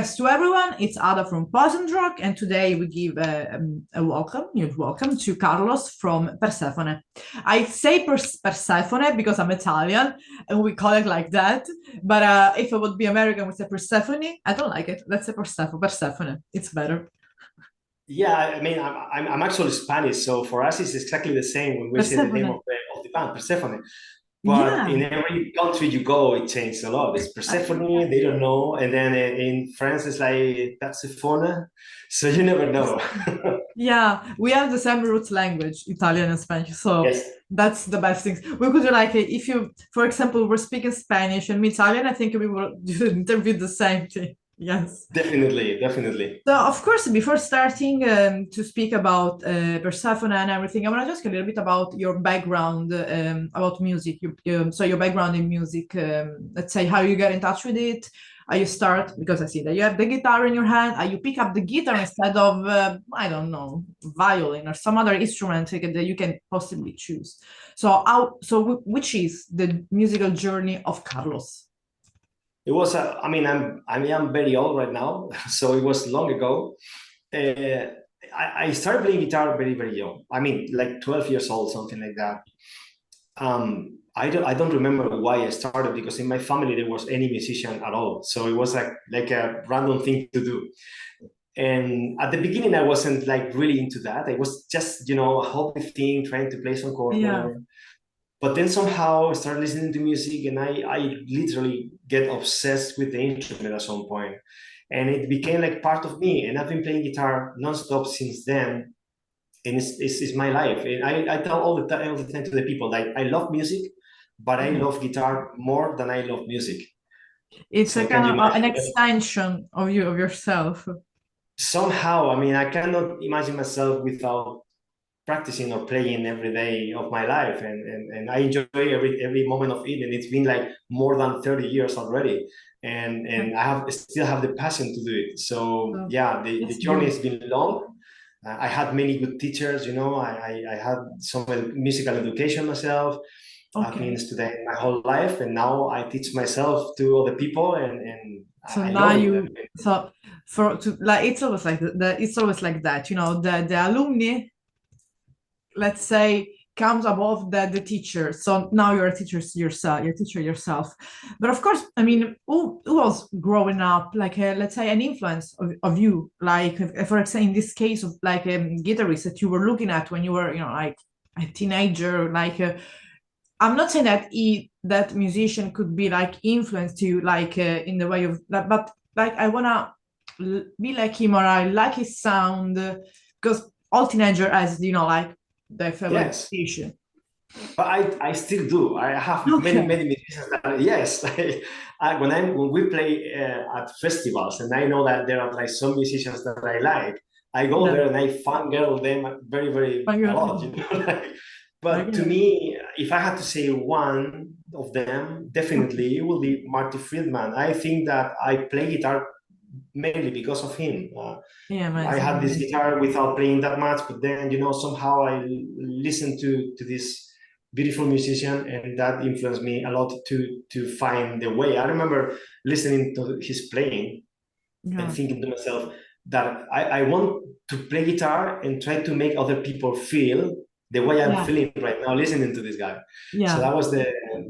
podcast to everyone. It's Ada from Poison Rock, and today we give a huge welcome to Carlos from Persefone. I say Persefone because I'm Italian and we call it like that. But if I would be American, we say Persephone. I don't like it. Let's say Persefone. It's better. Yeah, I mean, I'm actually Spanish, so for us it's exactly the same when we say the name Persefone. of the band, Persephone. But Yeah. in every country you go, it changes a lot. It's Persephone, they don't know, and then in France it's like Persefone, so you never know. Yeah, we have the same roots language, Italian and Spanish. So Yes, that's the best things. We could do like if you, for example, were speaking Spanish and me Italian, I think we would interview the same thing. Yes. definitely, definitely. So of course, before starting to speak about Persephone and everything, I want to ask a little bit about your background, about music. So your background in music. Let's say how you get in touch with it. How you start, because I see that you have the guitar in your hand. How you pick up the guitar instead of I don't know, violin or some other instrument that you can possibly choose. So which is the musical journey of Carlos? It was, I mean, I'm very old right now, so it was long ago. Uh, I started playing guitar very, very young. I mean, like 12 years old, something like that. I don't remember why I started because in my family there was any musician at all. So it was like a random thing to do. And at the beginning, I wasn't like really into that. I was just, a hobby thing, trying to play some chords, Yeah. whatever. But then somehow I started listening to music and I literally get obsessed with the instrument at some point. And it became like part of me. And I've been playing guitar nonstop since then. And it's my life. And I tell all the time to the people, like, I love music, but I love guitar more than I love music. It's a So can kind you of an imagine? extension of you of yourself. Somehow, I mean, I cannot imagine myself without practicing or playing every day of my life, and I enjoy every moment of it, and it's been like more than 30 years already, and I have still have the passion to do it. So So yeah, the it's journey beautiful. has been long. I had many good teachers, I had some musical education myself. I've been Okay. studying my whole life, and now I teach myself to other people, and So I now love it. you so for to like it's always like it's always like that, the alumni, let's say, comes above the teacher. So now you're a teacher yourself, you're a teacher yourself. But of course, I mean, who was growing up like let's say an influence of you, like for example, in this case of like a guitarist that you were looking at when you were, like a teenager, like I'm not saying that that musician could be like influenced you like in the way of that, but like I wanna be like him, or I like his sound, because all teenager has, like their favorite Yes. musician. But I still do. I have many Okay. many musicians that yes. When we play at festivals, and I know that there are like some musicians that I like, I go Yeah. there and I fangirl them very very a lot. But to Okay. me, if I had to say one of them, Okay. definitely it will be Marty Friedman. I think that I play guitar mainly because of him. Yeah, I amazing, had this amazing. guitar without playing that much, but then somehow I listened to this beautiful musician, and that influenced me a lot to find the way. I remember listening to his playing and Yeah. thinking to myself that I want to play guitar and try to make other people feel the way I'm Yeah. feeling right now listening to this guy. So Yeah. that was the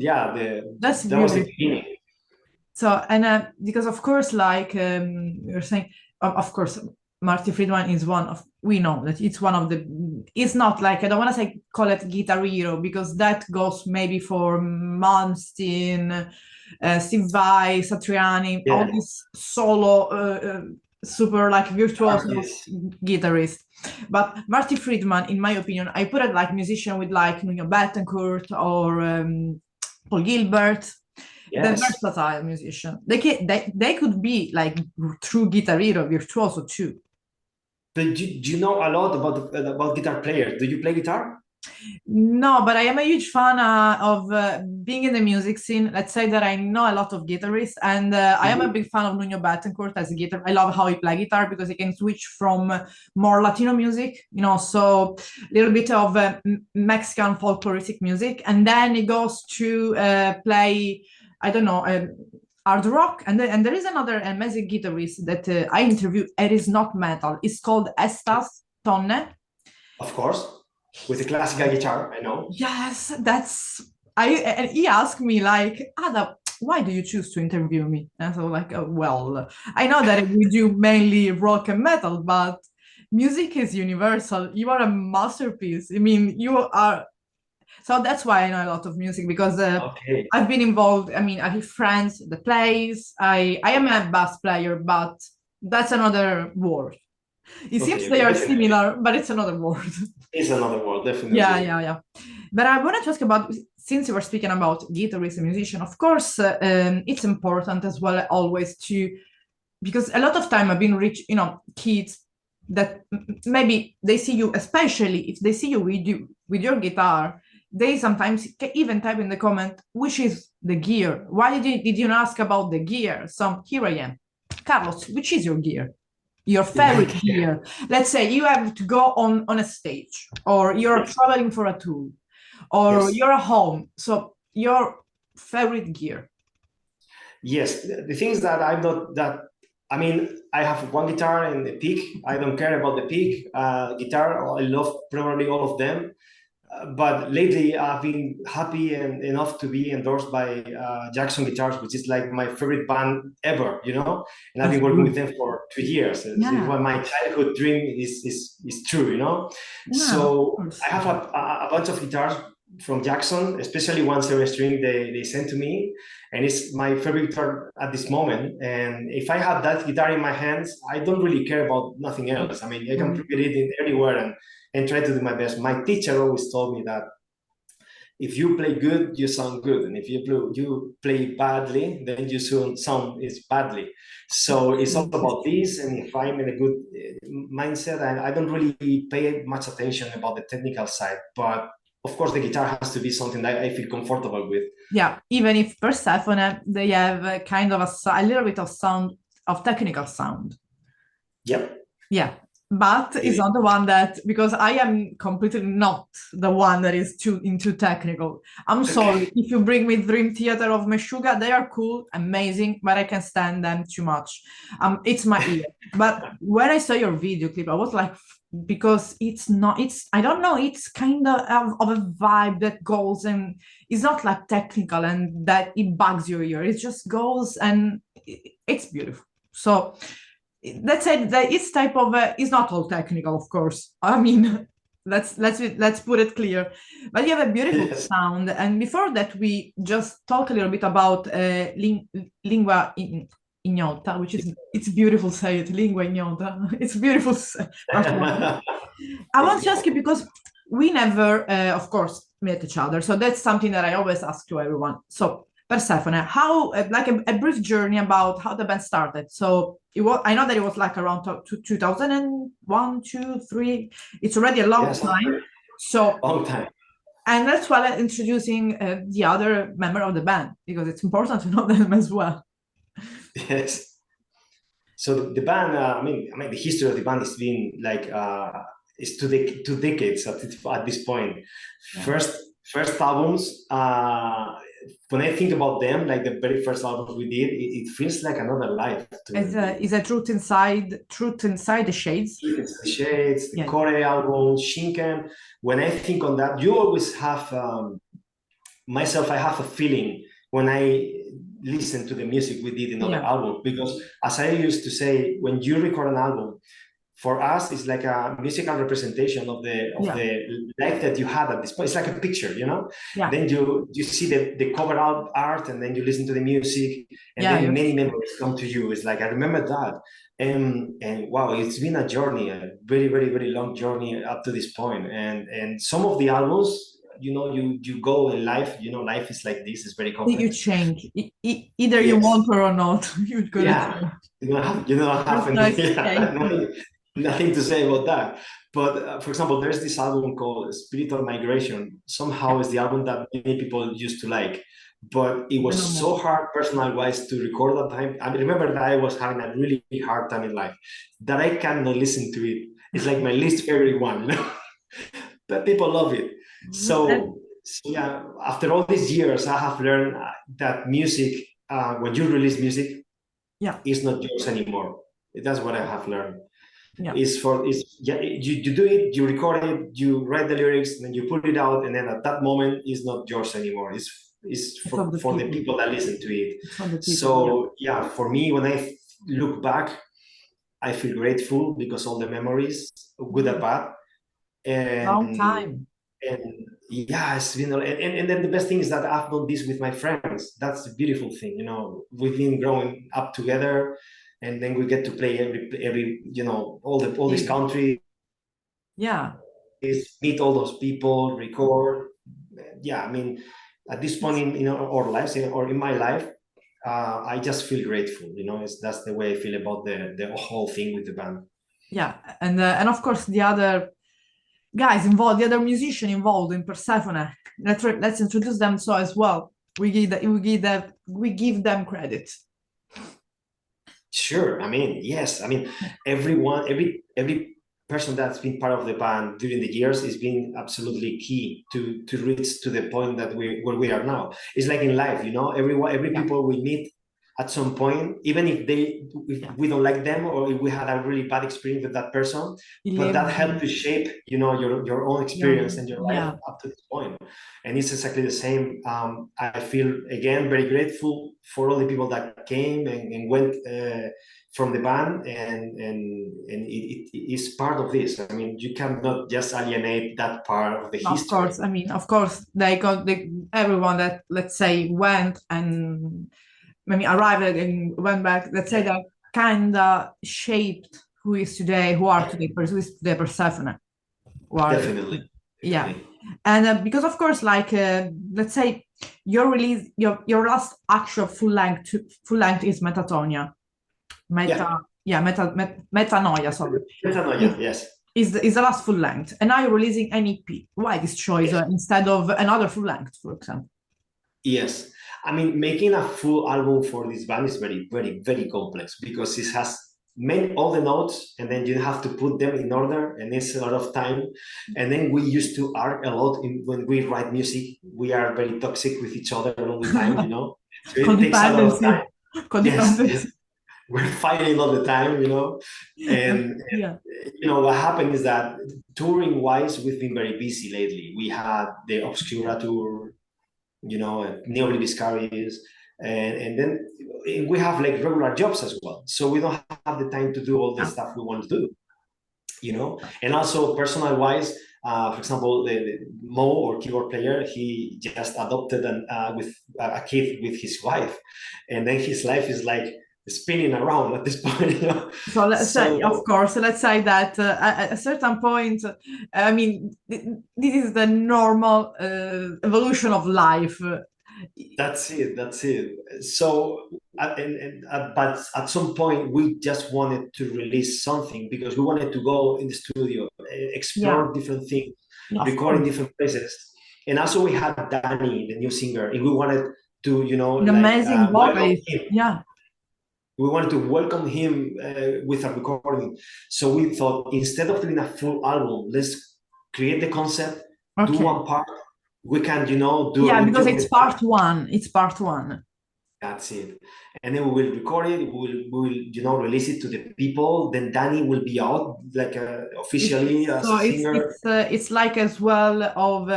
yeah the That's that was the beautiful. beginning. So, and because of course, like you're saying, of course, Marty Friedman is one of, we know that it's one of the, it's not like, I don't want to say call it guitar hero, because that goes maybe for Malmsteen, Steve Vai, Satriani, all Yeah, these solo, super like virtuoso artist. guitarists. But Marty Friedman, in my opinion, I put it like musician with like Nuno Bettencourt or Paul Gilbert, the Yes. versatile musician. They could be like true guitar hero, virtuoso too. But do you know a lot about guitar players? Do you play guitar? No, but I am a huge fan of being in the music scene. Let's say that I know a lot of guitarists, and I am a Mhm. big fan of Nuno Bettencourt as a guitar. I love how he plays guitar because he can switch from more Latino music, so a little bit of Mexican folkloristic music, and then he goes to play, I don't know, hard rock, and there is another amazing guitarist that I interviewed. It is not metal. It's called Estas Tonne. Of course, with a classical guitar, I know. Yes, that's I. And he asked me like, Ada, why do you choose to interview me? And so like, oh, well, I know that we do mainly rock and metal, but music is universal. You are a masterpiece. I mean, you are. So that's why I know a lot of music because Okay. I've been involved. I mean, I have friends that plays. I am a bass player, but that's another world. It seems Okay, they okay, are definitely. similar, but it's another world. It's another world, Yeah, definitely. yeah, yeah. But I wanted to ask about, since you were speaking about guitarist and musician, of course, it's important as well always to, because a lot of time I've been rich, kids that maybe they see you, especially if they see you with your guitar, they sometimes even type in the comment, which is the gear? Why did you not ask about the gear? So here I am. Carlos, which is your gear? Your favorite Like, gear? Let's say you have to go on a stage, or you're yes, traveling for a tour, or yes, you're at home. So your favorite gear. yes. The thing is that I'm not that. I mean, I have one guitar and a pick. I don't care about the pick guitar. I love probably all of them. But lately, I've been happy and enough to be endorsed by Jackson Guitars, which is like my favorite band ever, And I've That's been working with good. them for 2 years. It's Yeah. what my childhood dream is true. Yeah, of So course. I have a bunch of guitars from Jackson, especially one seven string they sent to me, and it's my favorite guitar at this moment. And if I have that guitar in my hands, I don't really care about nothing else. I mean, I can Mm. play it in anywhere and try to do my best. My teacher always told me that if you play good, you sound good, and if you play badly, then you sound is badly. So it's all It's about true. this, and if I'm in a good mindset, I don't really pay much attention about the technical side, but of course the guitar has to be something that I feel comfortable with. Yeah, even if Persephone, they have a kind of a little bit of sound, of technical sound. Yep. Yeah, but it's not the one that, because I am completely not the one that is too into technical. I'm sorry, Okay. if you bring me Dream Theater of Meshuggah, they are cool, amazing, but I can stand them too much. It's my ear. But when I saw your video clip, I was like, because it's not, it's, I don't know, it's kind of a vibe that goes, and it's not like technical and that it bugs your ear. It just goes and it's beautiful. So let's say that it's type of it's not all technical, of course. I mean, let's put it clear. But you have a beautiful Yes. sound. And before that, we just talk a little bit about lingua ignota, which is, it's beautiful. Say it, lingua ignota. It's beautiful. First one. I want Thank to you. ask you because we never, of course, met each other. So that's something that I always ask to everyone. So Persephone, how, like a brief journey about how the band started. So it was, I know that it was like around 2001, 2, 3. It's already a long Yes, time. So, long time. and that's why introducing the other member of the band, because it's important to know them as well. Yes. So the band, I mean, the history of the band has been like it's 2 decades at this point. Yeah. First albums. When I think about them, like the very first albums we did, it feels like another life Is to a, me. is a truth inside the shades. It's the Shades, the Yeah. Core album, Shinken. When I think on that, you always have myself. I have a feeling when I listen to the music we did in other Yeah. albums because, as I used to say, when you record an album, for us it's like a musical representation of the Yeah. life that you had at this point. It's like a picture. Yeah. Then you see the cover art, and then you listen to the music, and Yeah. then You're many memories come to you. It's like I remember that. And wow, it's been a journey, a very, very, very long journey up to this point. And some of the albums, you go in life, life is like this, it's very you complex. change. Either you Yes. want or not, you're gonna Yeah, change. you don't have There's any, no yeah, escape. nothing to say about that. But for example, there's this album called Spiritual Migration. Yeah, Somehow it's the album that many people used to like, but it even was so more. hard personal wise to record that time. I remember that I was having a really hard time in life that I cannot listen to it. It's like my least favorite one. But people love it. And So yeah, after all these years, I have learned that music when you release music, Yeah. it's not yours anymore. That's what I have learned. Yeah. You do it, you record it, you write the lyrics, and then you put it out, and then at that moment, it's not yours anymore. It's It's of for the people that listen to it. It's for the people. So yeah, for me, when I look back, I feel grateful because all the memories, good and bad, Long and time. yeah, it's been, and then the best thing is that I've done this with my friends. That's the beautiful thing, you know. We've been growing up together, and then we get to play every you know all these countries, Yeah. meet all those people, record. Yeah, I mean, at this point in our lives or in my life, I just feel grateful. You know, that's the way I feel about the whole thing with the band. Yeah, and of course the other guys involved, the other musician involved in Persephone. Let's introduce them so as well. We give them credit. Sure. I mean, yes. I mean, every person that's been part of the band during the years has been absolutely key to reach to the point that where we are now. It's like in life, you know, every Yeah. people we meet at some point, even if we don't like them or if we had a really bad experience with that person, but that helped to shape, you know, your own experience and your life up to this point. And it's exactly the same. I feel again very grateful for all the people that came and went from the band, and it is part of this. I mean, you cannot just alienate that part of the history. Of course, I mean, of course, everyone that, let's say, went and arrived and went back, let's say, that kind of shaped who is today, who are today, who is today Persephone. Definitely. Yeah. And because, of course, like, let's say your release, your last actual full length is Metatonia. Metanoia, sorry. Metanoia, yes. Is the last full length. And now you're releasing an EP. Why this choice instead of another full length, for example? Yes. I mean, making a full album for this band is very, very, very complex because it has all the notes and then you have to put them in order, and it's a lot of time. And then we used to argue a lot when we write music. We are very toxic with each other all the time, you know. So it takes a lot of time. Yes. We're fighting all the time, you know. And you know what happened is that touring wise, we've been very busy lately. We had the Obscura tour, you know, Neoblivis Caries, and then we have like regular jobs as well. So we don't have the time to do all the stuff we want to do, you know. And also personal wise, for example, the Mo, or keyboard player, he just adopted with a kid with his wife, and then his life is like spinning around at this point, you know? So let's say, of course, let's say that at a certain point, I mean, this is the normal evolution of life. That's it. So, but at some point, we just wanted to release something because we wanted to go in the studio, explore different things, record in different places. And also we had Danny, the new singer, and we wanted to, you know, an amazing vocalist. We wanted to welcome him with a recording. So we thought, instead of doing a full album, let's create the concept, do one part. We can, you know, do because it's part one. It's part one. That's it. And then we will record it. We will, you know, release it to the people. Then Danny will be out like officially as a singer. It's like as well of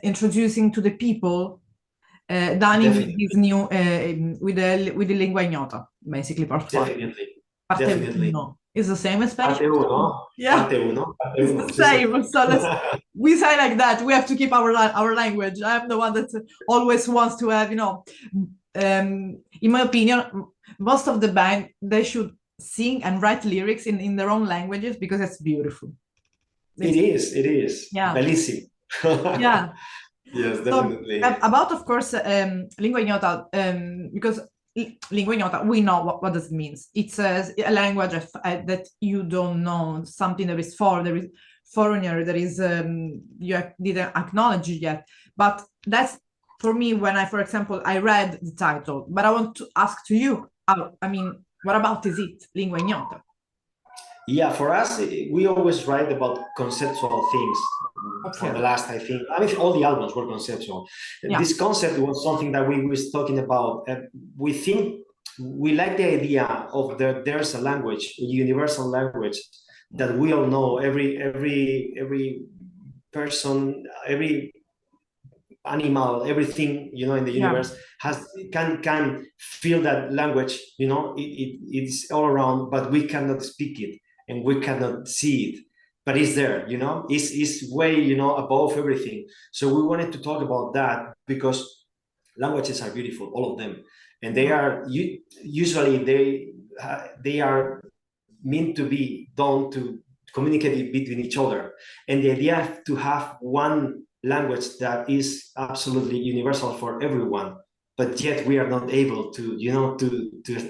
introducing to the people Danny with his new with the Lingua Ignota, basically part one. Definitely. It's the same as Spanish. Parte uno. It's the same. So we say like that. We have to keep our language. I'm the one that always wants to have, you know, in my opinion, most of the band, they should sing and write lyrics in their own languages because it's beautiful. It is. Yeah. Bellissimo. Yeah. Yes, definitely. So, about, of course, Lingua Ignota, because Lingua Ignota, we know what this means. It's a language that you don't know, something that is foreigner, that is you didn't acknowledge it yet. But that's, for me, when for example, I read the title, but I want to ask to you, what about is it, Lingua Ignota? Yeah, for us, we always write about conceptual things. For the Okay. last, I think, I mean, all the albums were conceptual. Yeah. This concept was something that we was talking about. We think we like the idea of there's a language, a universal language that we all know. Every person, every animal, everything in the Yeah. universe has can feel that language. It's all around, but we cannot speak it and we cannot see it. But it's there. It's way above everything. So we wanted to talk about that because languages are beautiful, all of them, and they Yeah. are usually they are meant to be done to communicate between each other. And the idea to have one language that is absolutely universal for everyone, but yet we are not able to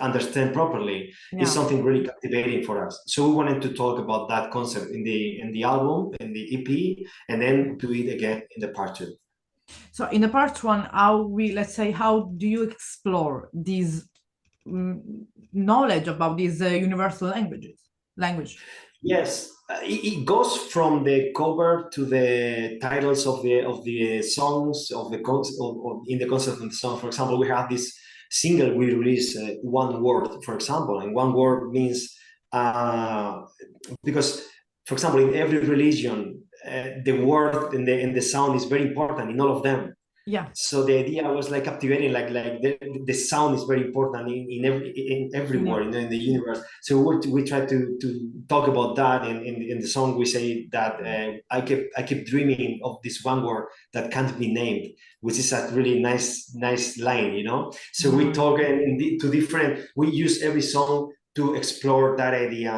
understand properly, is Yeah. something really captivating for us. So we wanted to talk about that concept in the album, in the EP, and then do it again in the part two. So in the part one, let's say, how do you explore this knowledge about these universal language? Yes, it goes from the cover to the titles of the songs in the concept of the song. For example, we have this single we release, one word, for example, and one word means because, for example, in every religion, the word and the sound is very important in all of them. Yeah. So the idea was like captivating, like the sound is very important in everywhere in the universe. So we try to talk about that, and in the song we say that I keep dreaming of this one word that can't be named, which is a really nice line. So we talk to different. We use every song to explore that idea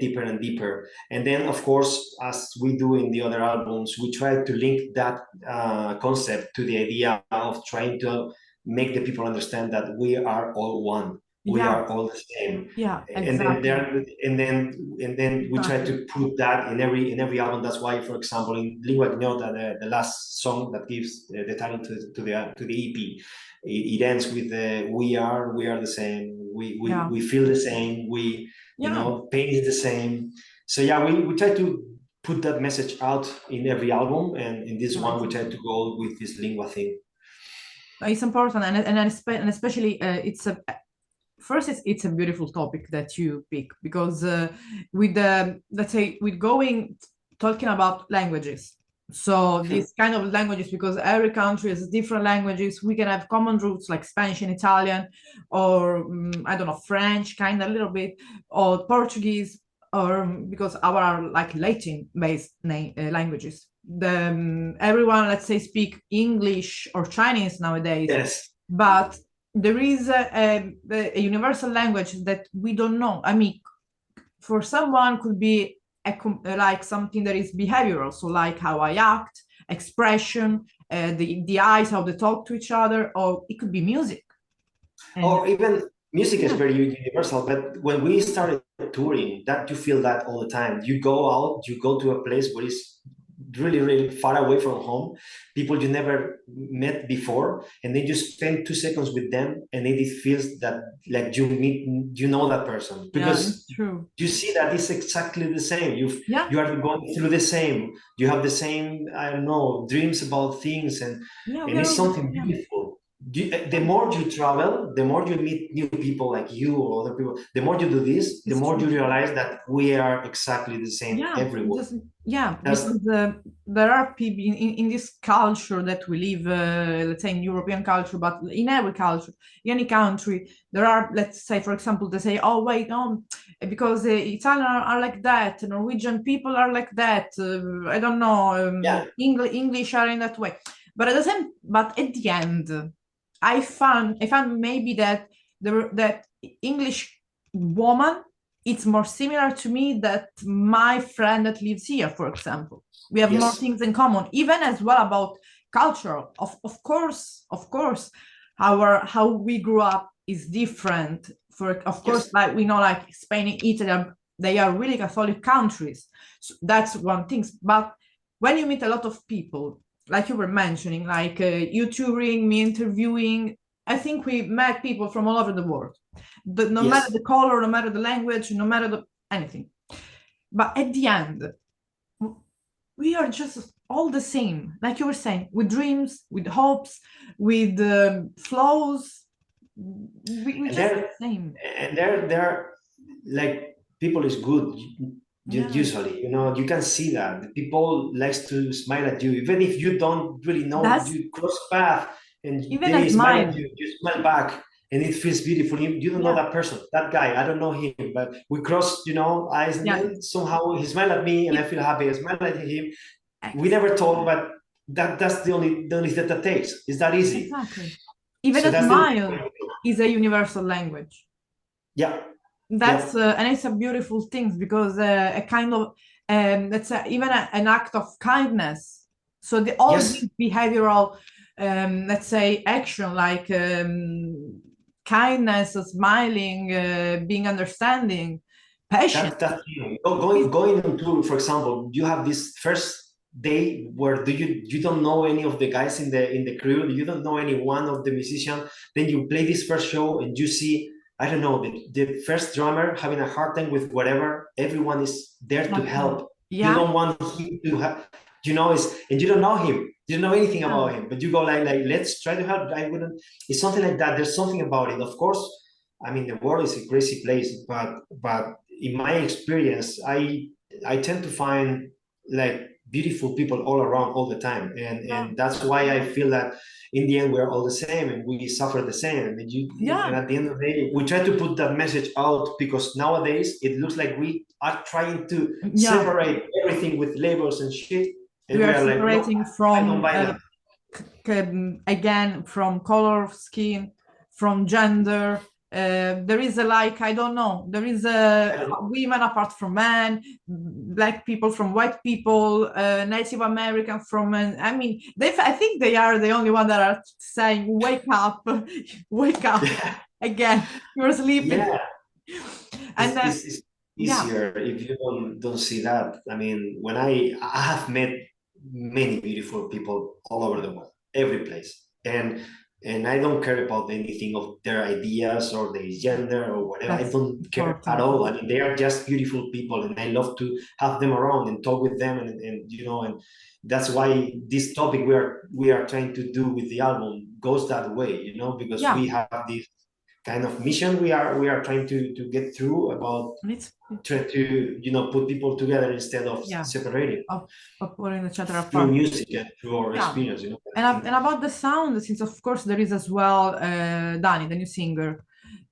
deeper and deeper. And then, of course, as we do in the other albums, we try to link that concept to the idea of trying to make the people understand that we are all one. We Yeah. are all the same. Yeah. And then Exactly. we try Exactly. to put that in every album. That's why, for example, in Lingua Ignora, the last song that gives the title to the EP, it ends with we are the same. We, we Yeah. we feel the same. Yeah. Pain is the same. So yeah, we try to put that message out in every album, and in this Yeah. one we try to go with this lingua thing. It's important, and especially it's a first it's a beautiful topic that you pick, because with the, let's say, with going talking about languages, so these kind of languages, because every country has different languages, we can have common roots like Spanish and Italian, or I don't know, French kind of a little bit, or Portuguese, or because our are like Latin based languages. Everyone, let's say, speak English or Chinese nowadays, Yes. but there is a universal language that we don't know. I mean, for someone could be like something that is behavioral, so like how I act, expression, the eyes, how they talk to each other, or it could be music. And Or even music is yeah, very universal, but when we started touring, that you feel that all the time. You go out, you go to a place where it's really, really far away from home, people you never met before, and then you spend 2 seconds with them, and it feels that like that person, yeah, it's because true. you see that it's exactly the same. Yeah, You are going through the same. You have the same, I don't know, dreams about things, and yeah, we and are it's all the something same. Yeah, beautiful. The yeah, more you travel, the more you meet new people like you or other people. The more you do this, the it's more you true. realize that we are exactly the same Yeah, everywhere. just yeah, That's because there are people in this culture that we live, let's say in European culture, but in every culture, in any country, there are, let's say, for example, they say, oh wait, no, because Italian are like that, Norwegian people are like that, I don't know, yeah, English are in that way, but at the end, I found maybe that that English woman, it's more similar to me that my friend that lives here, for example. We have more yes, things in common, even as well about culture. Of course, our how we grew up is different. For of course, yes, like we know, like Spain, Italy, they are really Catholic countries. So that's one thing. But when you meet a lot of people, like you were mentioning, like you touring, me interviewing, I think we met people from all over the world, no matter yes. the color, no matter the language, no matter anything. But at the end, we are just all the same, like you were saying, with dreams, with hopes, with flaws. We And just they're the same. and they're like people is good Yeah, usually, you can see that the people likes to smile at you even if you don't really know, that's you cross path and even a they smile at smile. you, you smile back, and it feels beautiful. You don't know Yeah, that person, that guy, I don't know him, but we cross, eyes, and yeah. then somehow he smiled at me and I It, feel happy. I smile at him. We ex- never talk, but that's the only step that takes. It's that easy. exactly. Even So a that's the smile is a universal language. yeah, yeah. That's and it's a beautiful thing because a kind of let's say even an act of kindness. So all Yes, these behavioral let's say action like kindness, smiling, being understanding, patient. that Is, going into, for example, you have this first day where you don't know any of the guys in the crew, you don't know any one of the musicians, then you play this first show and you see, I don't know, the first drummer having a hard time with whatever, everyone is there to exactly. help. You Yeah, don't want him to have, and you don't know him, you don't know anything yeah, about him, but you go like let's try to help. I wouldn't, it's something like that. There's something about it, of course. I mean, the world is a crazy place, but in my experience, I tend to find like beautiful people all around all the time, and yeah, that's why I feel that in the end we're all the same and we suffer the same. And yeah, at the end of the day, we try to put that message out because nowadays it looks like we are trying to yeah. separate everything with labels and shit, and We we are are like, no, separating I don't from buy that. again from color of skin, from gender. There is a like I don't know. There is I a don't know. women apart from men, black people from white people, Native American from. I mean, I think they are the only one that are saying, "Wake up, wake up again. You're sleeping." Yeah, And it's yeah, easier if you don't see that. I mean, when I have met many beautiful people all over the world, every place, and I don't care about anything of their ideas or their gender or whatever. I that's don't care at important. all. I mean, they are just beautiful people, and I love to have them around and talk with them, and that's why this topic we are trying to do with the album goes that way, because Yeah, we have this kind of mission we are trying to get through about and it's trying to put people together instead of yeah separating of putting each other through apart. music and through our Yeah. experience. And about the sound, since of course there is as well Dani, the new singer.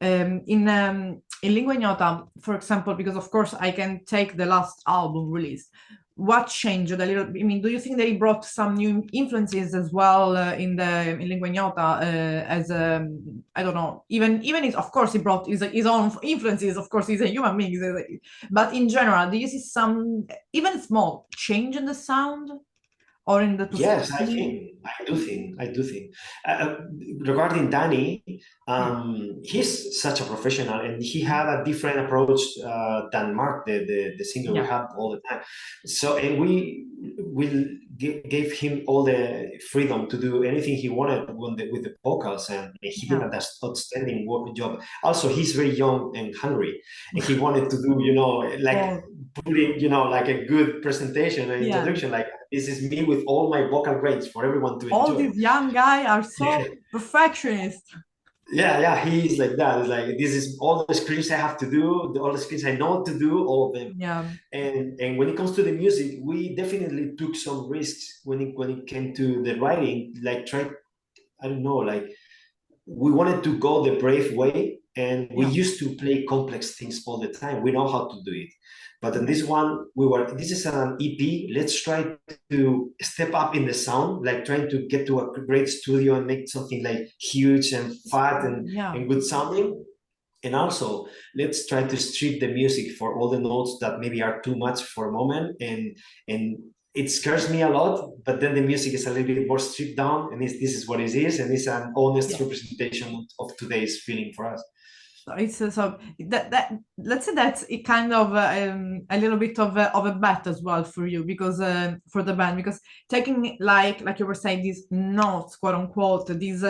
In Lingua Ignota, for example, because of course I can take the last album release. What changed a little? I mean, do you think that he brought some new influences as well in Lingua Ignota as I don't know, even if, of course he brought his own influences. Of course, he's a human being, but in general, do you see some even small change in the sound or in the to Yes, sing? I do think. Uh, Regarding Danny, Yeah, he's such a professional, and he had a different approach than Mark, the singer we yeah, have all the time. So, and we gave him all the freedom to do anything he wanted with the vocals, and he did yeah. an outstanding job. Also, he's very young and hungry, and he wanted to do, like Well, putting, like a good presentation and yeah. introduction, like this is me with all my vocal range for everyone to All enjoy. these young guys are so perfectionist. Yeah, yeah, he's like that. It's like this is all the screens I have to do, all the screens I know to do, all of them. Yeah, And when it comes to the music, we definitely took some risks when it came to the writing. Like try, I don't know, like we wanted to go the brave way, and we yeah, used to play complex things all the time. We know how to do it, but in yeah, this one this is an EP. Let's try to step up in the sound, like trying to get to a great studio and make something like huge and fat and, yeah, and good sounding. And also, let's try to strip the music for all the notes that maybe are too much for a moment, and it scares me a lot. But then the music is a little bit more stripped down, and this is what it is, and it's an honest yeah. representation of today's feeling for us. So it's so that let's say that's it kind of a little bit of a bet as well for you because for the band because taking like you were saying these notes quote unquote these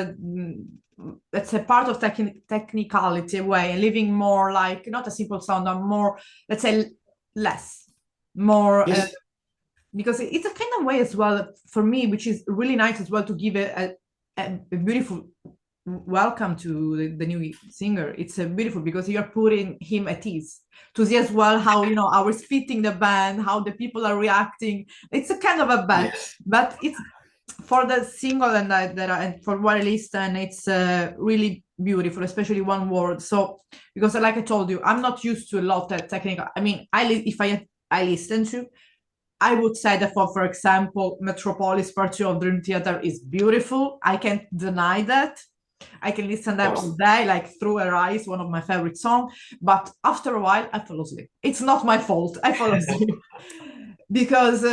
let's say part of technicality way and living more like not a simple sound or more let's say less more Yes. because it's a kind of way as well for me which is really nice as well to give a beautiful welcome to the new singer. It's beautiful because you're putting him at ease to see as well how how it's fitting the band, how the people are reacting. It's a kind of a bet, Yes. but it's for the single and for what I listen, it's really beautiful, especially one word. So because like I told you, I'm not used to a lot of technical. I mean, if I listen to. I would say that for example, Metropolis Part 2 of Dream Theater is beautiful. I can't deny that. I can listen to them all day, like Through Her Eyes, one of my favorite songs. But after a while, I fall asleep. It's not my fault. I fall asleep because,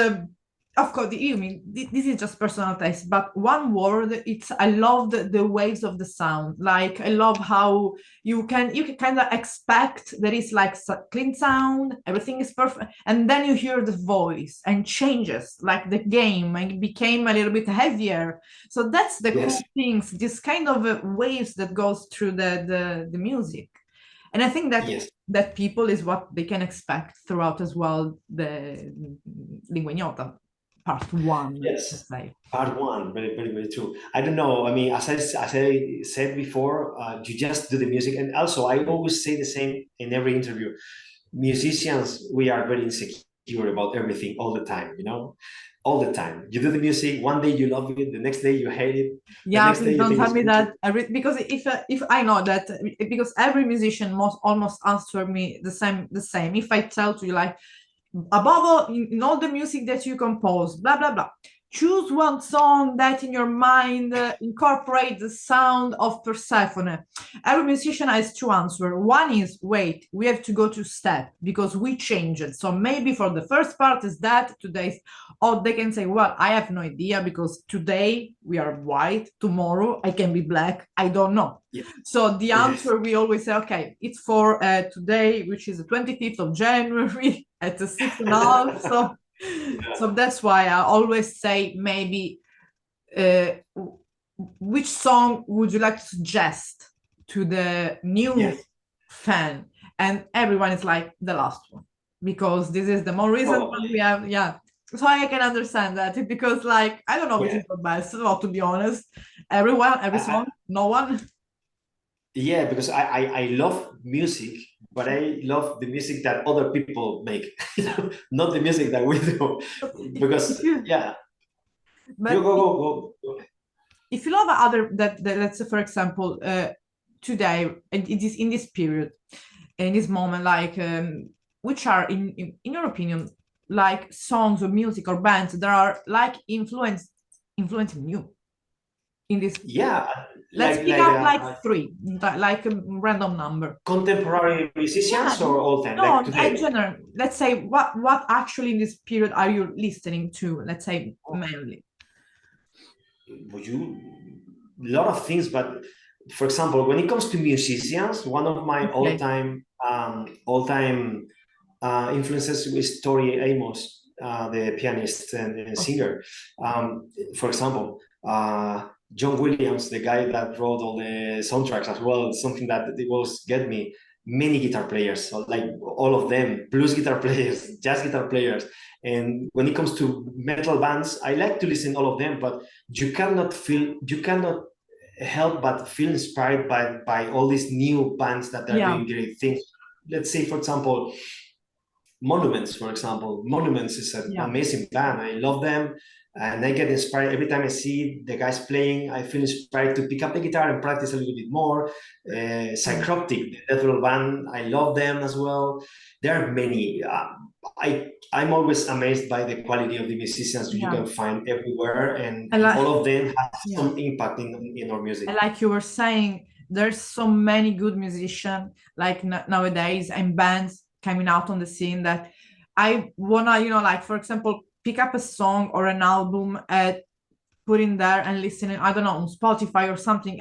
of course, you mean this is just personal taste. But one word, it's I love the waves of the sound. Like I love how you can kind of expect there is like clean sound, everything is perfect, and then you hear the voice and changes like the game and it became a little bit heavier. So that's the cool things, this kind of waves that goes through the music. And I think that that people is what they can expect throughout as well the Lingua Ignota part 1, let's say. Part 1, very, very, very true. I don't know. I mean, as I said before, you just do the music. And also, I always say the same in every interview. Musicians, we are very insecure about everything all the time, all the time. You do the music, one day you love it, the next day you hate it. Yeah, next please day you don't think tell it's me good. that because if I know that because every musician must almost answer me the same. If I tell to you like above all in all the music that you compose, blah blah blah. Choose one song that in your mind incorporate the sound of Persephone. Every musician has two answers. One is, wait, we have to go to step because we changed it. So maybe for the first part is that today's, or they can say, well, I have no idea because today we are white, tomorrow I can be black. I don't know. Yeah. So the answer we always say, okay, it's for today, which is the 25th of January at the 6:30. So so that's why I always say maybe which song would you like to suggest to the new fan? And everyone is like the last one because this is the more recent one we have. Yeah. So I can understand that because like I don't know which is the best, well, to be honest. Every song, no one. Yeah, because I love music, but I love the music that other people make, not the music that we do. Because but you go. If you love other that let's say for example today it is in this period in this moment like which are in your opinion like songs or music or bands that are like influencing you in this let's pick up like three like a random number contemporary musicians or old time no like today. in general let's say what actually in this period are you listening to, let's say mainly? A lot of things, but for example, when it comes to musicians, one of my all-time influences is Tori Amos, the pianist and singer. For example, John Williams, the guy that wrote all the soundtracks as well, something that it was get me. Many guitar players, so like all of them, blues guitar players, jazz guitar players. And when it comes to metal bands, I like to listen all of them, but you cannot help but feel inspired by all these new bands that are doing great things. Let's say, for example, Monuments, for example. Monuments is an amazing band. I love them. And I get inspired every time I see the guys playing. I feel inspired to pick up the guitar and practice a little bit more. Psychroptic, the death metal band, I love them as well. There are many. I'm always amazed by the quality of the musicians you can find everywhere, and all of them have some impact in our music. And like you were saying, there's so many good musicians like nowadays and bands coming out on the scene that I wanna, like for example, pick up a song or an album, putting there and listening, I don't know, on Spotify or something.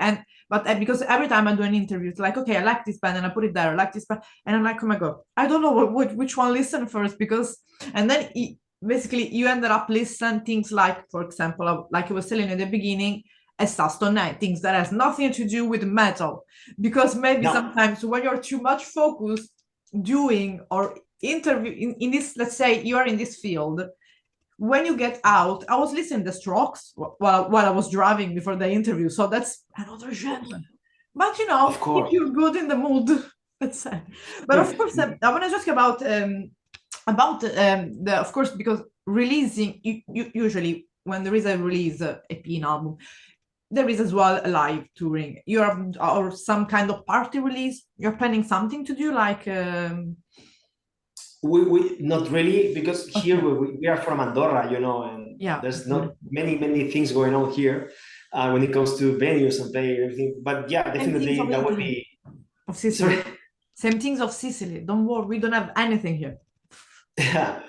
But because every time I do an interview, it's like, okay, I like this band and I put it there, I like this band, and I'm like, oh my God, I don't know which one listen first, because, and then basically you ended up listening things like, for example, like I was telling you in the beginning, Stone Night, things that has nothing to do with metal, because maybe sometimes when you're too much focused doing or interview in this, let's say you are in this field, when you get out, I was listening to the Strokes while I was driving before the interview, so that's another genre. But you know, if you're good in the mood, let's say. But of course, I want to ask about the, of course, because releasing usually when there is a release, EP, an album, there is as well a live touring. You're or some kind of party release. You're planning something to do like. We not really, because here we are from Andorra, you know, and there's not many things going on here when it comes to venues and play everything. But yeah, definitely that would be of Sicily. Same things of Sicily. Don't worry, we don't have anything here. Yeah,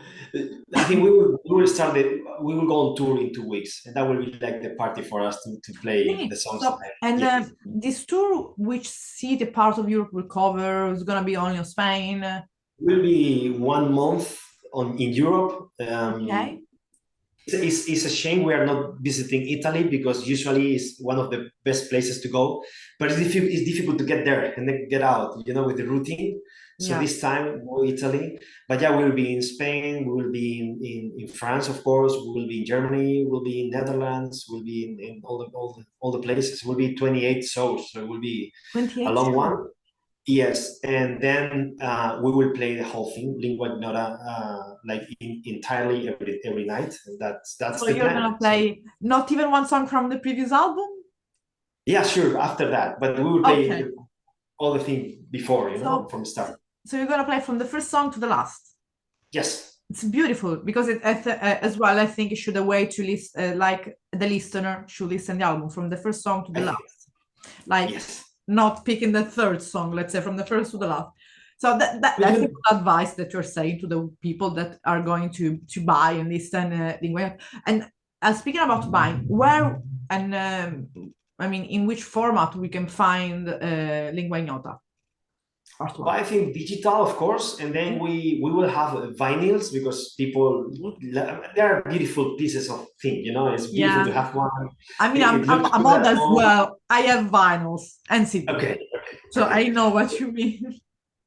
I think we will start it. We will go on tour in 2 weeks, and that will be like the party for us to play the songs. And this tour, which city part of Europe will cover? Is gonna be only in Spain? Will be 1 month in Europe. Okay. It's a shame we are not visiting Italy, because usually it's one of the best places to go, but it's difficult to get there and then get out, you know, with the routine. So this time, more Italy. But yeah, we will be in Spain, we will be in France, of course, we will be in Germany, we'll be in Netherlands, we'll be in all the places. It will be 28 shows, so it will be a long one. Yes, and then we will play the whole thing, Lingua Ignora, like entirely every night. And that's so the you're plan. Gonna play not even one song from the previous album? Yeah, sure. After that, but we will play all the thing before, you know, from the start. So you're gonna play from the first song to the last. Yes. It's beautiful, because it as well, I think it should a way to listen, like the listener should listen the album from the first song to the last, like not picking the third song, let's say, from the first to the last. So that's a good advice that you're saying to the people that are going to buy and listen Lingua. And speaking about buying, where and I mean, in which format we can find Lingua Ignota? But I think digital, of course, and then we will have vinyls, because people, they are beautiful pieces of thing, you know. It's beautiful to have one. I mean, I'm old as well. I have vinyls and CDs. Okay. So I know what you mean.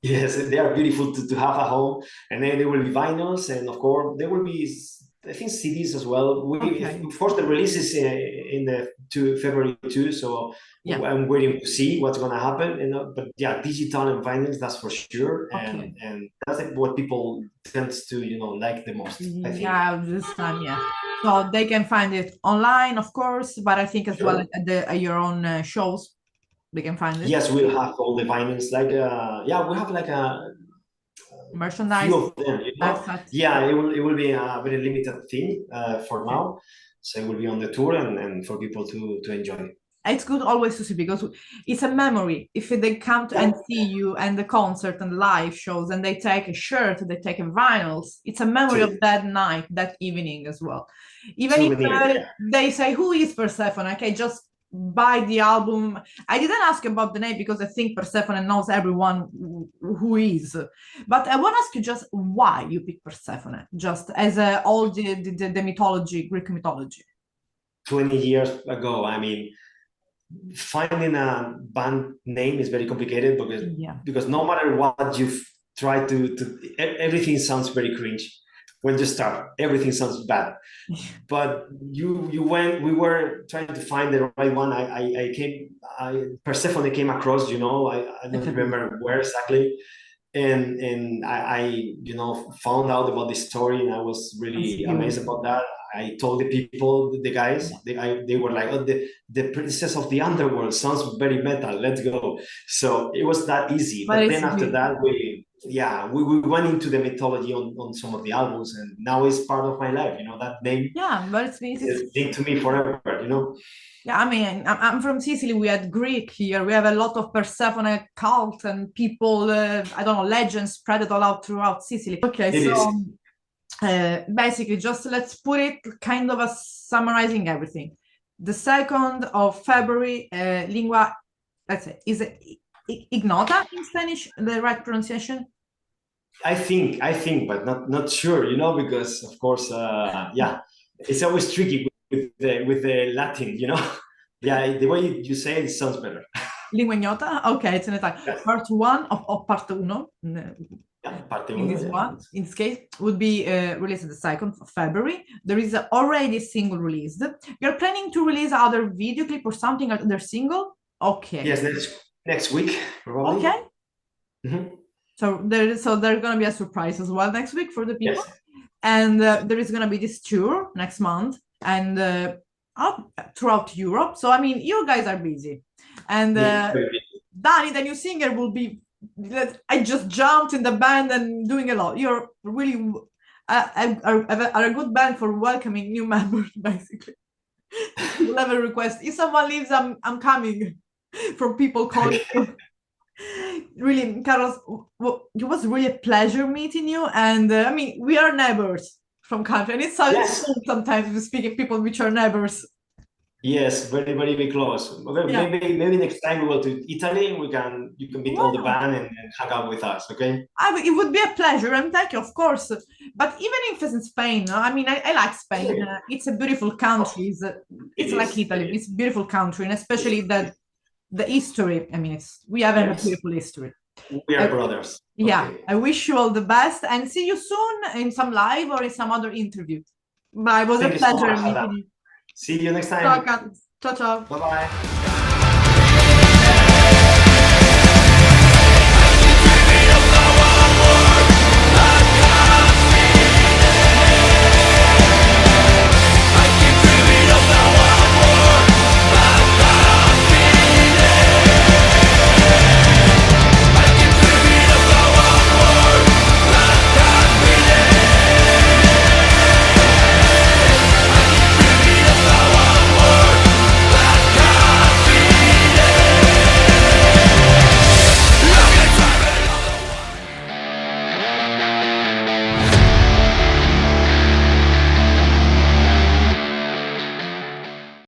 Yes, they are beautiful to have at home, and then there will be vinyls, and of course there will be, I think, CDs as well. Of course, the release is in the February 2, so I'm waiting to see what's going to happen. You know, but yeah, digital and vinyls, that's for sure, and that's what people tends to, you know, like the most. I think. Yeah, this time, so they can find it online, of course, but I think as well at your own shows. They can find it. Yes, we'll have all the vinyls. Like, we have like a merchandise. Few of them, you know? Yeah, it will be a very limited thing for now. So it will be on the tour and for people to enjoy. It's good always to see, because it's a memory. If they come to and see you and the concert and live shows, and they take a shirt, they take a vinyls, it's a memory of that night, that evening as well. Even if they say, who is Persefone? Okay, just buy the album. I didn't ask about the name, because I think Persefone knows everyone who is. But I want to ask you just why you pick Persefone, just as all the mythology, Greek mythology. 20 years ago, I mean, finding a band name is very complicated, because no matter what you try to everything sounds very cringe. When you start, everything sounds bad. But we were trying to find the right one. Persefone came across, you know, I don't remember where exactly. And I you know, found out about the story, and I was really amazed about that. I told the people, the guys, they were like, oh, the princess of the underworld sounds very metal, let's go. So it was that easy. But then after that, we went into the mythology on some of the albums, and now it's part of my life, you know, that name. Yeah, but it's linked to me forever, you know. Yeah, I mean, I'm from Sicily. We had Greek here. We have a lot of Persephone cult and people, I don't know, legends spread all out throughout Sicily. Okay, basically, just let's put it kind of as summarizing everything. the 2nd of February, Lingua, let's say, is it Ignota in Spanish, the right pronunciation? I think, but not sure, you know, because of course, yeah, it's always tricky with the Latin, you know. Yeah, the way you say it sounds better. Lingua Ignota? Okay, it's in Italian. Yes. Part 1 of part 1. Yeah, parte In uno, this yeah. one, in this case, would be released the 2nd of February. There is already a single released. You're planning to release other video clip or something, other single? Okay. Yes, next week, probably. Okay. Mm-hmm. So there's gonna be a surprise as well next week for the people. Yes. And there is gonna be this tour next month and throughout Europe. So I mean, you guys are busy. And Dani, the new singer, will be. I just jumped in the band and doing a lot. You're really are a good band for welcoming new members, basically. We'll have a request. If someone leaves, I'm coming. From people calling. Really, Carlos, it was really a pleasure meeting you. And I mean, we are neighbors from country, and it's Yes. sometimes we speak of people which are neighbors. Yes, very, very close. Yeah. Maybe next time we go to Italy, you can meet all the band and hang out with us, okay? It would be a pleasure, and thank you, of course. But even if it's in Spain, I mean, I like Spain. It's a beautiful country. It's like Italy. It's a beautiful country, and especially the history. I mean, we have a beautiful history. We are brothers. Yeah, okay. I wish you all the best and see you soon in some live or in some other interview. Bye. It was a pleasure meeting you. See you next time. Ciao, ciao. Bye-bye.